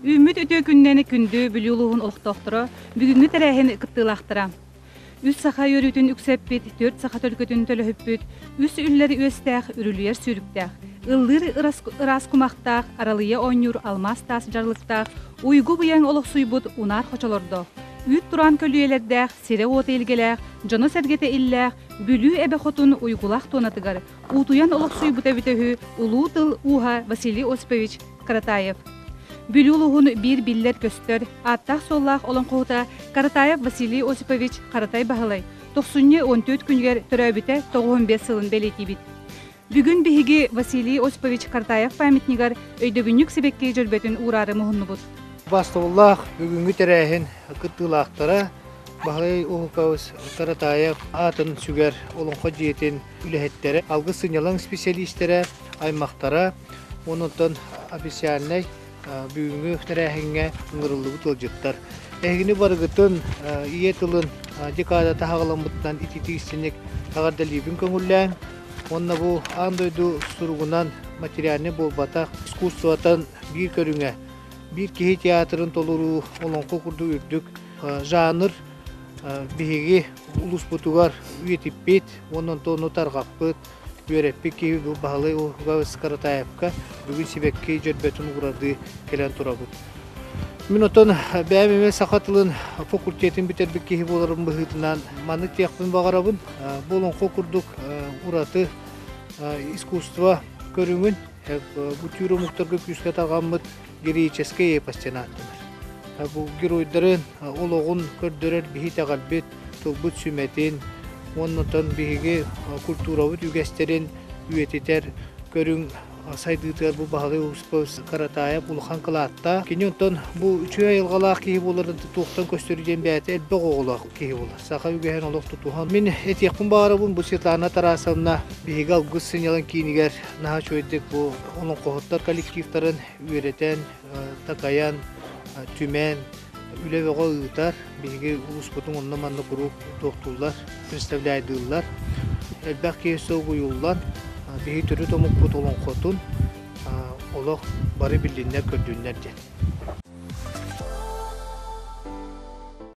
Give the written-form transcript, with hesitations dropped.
Ümit ötö günneni kündü bülüluğun oluktoqturu, бүгүнгү tərəhin qıttılaqtıra. Üç saxa yörütün üksəppit, 4 saxa tölkötün tölöhüppüt, üç ülləri östəq, ürülüyer sürüktəq. Ildır ıras kumaqtaq, aralıya oynur almaz tas jarlıqtaq, uygu bıyan oluq suybut unar xoçolordo. Üt duran kölüyelerdə sire ot elgeləq, jano sərgete illəq, bülü əbə xotun uygulaq tonatıgar. Utuyan oluq suybut əvitəhü ulu tıl uha Vasiliy Osipovich Karatayev. Bülüluğun bir biller göstör, attaq sollaq olan qoğuta Karatayev Vasiliy Osipovich Karatay bahalay. 14 günler törəbütə 95 yılın belirtibit. Bugün bihigi Vasiliy Osipovich Karatayev pamitnigar öydөгүнүк себекке жөрбөтүн урары мухуннубут. Бастыллах бүгүнгү терәһин кыттылактара Бахай Ухукавыз Каратаев атын сүгер олонхо жиетин үлехеттері алғы сынялан специалисттері аймақтара онытын официальный бүгүнгү терәһиңе ыңырылығы тылжыттар. Әгіні барғытын ие тылын декада тағаламыттан ититигістенек тағардалибін көңілләң. Онна бұл андойду сургунан материальный болбата искусствотан bir көріңе bir кеһи театрын толуру олонқо курду үрдүк жанр биһиги улус бутугар үйетиппит онон тону таргаппыт үйреппи кеһи бу баһалай Ухукавыз Каратаевка бүгүн себекке жөрбөтүн урарды келен турабыт. Мен отон бәмеме сахатылын факультетін битербик кеһи боларын быһытынан маны тиякпын багарабын. Болонқо курдук ураты искусство көрүңүн бу түйрө муктарга күскө тагаммыт героическое эпостенаттымыр. Бу геройдарын ологун көрдөрөр бихи тагалбет тылбыт сүметин, оннотон бихиги культурабыт үгестерин үйетитер көрүң сайдыытыгар бу Бахалай Osipovich Каратаев улахан кылаатта. Киньонтон бу 3 айылгалаак киһи боларын туухтан көстөрүден бәте элбе оголак киһи болар. Саха үгэһен олох тутухан. Мен этиякпын баарабын бу Светлана Тарасовна биһиги алгыс сынялан кийинигер наха чөйдек бу онун кохоттар коллективтарын үйрөтен такаян түмен үлебеге ыытар биһиги улуспутун онна манна групп токтулар представляйдылар. Элбек кесо буюллан биһи төрү томук бутулун котун олох бары билиннер көрдүннер ден.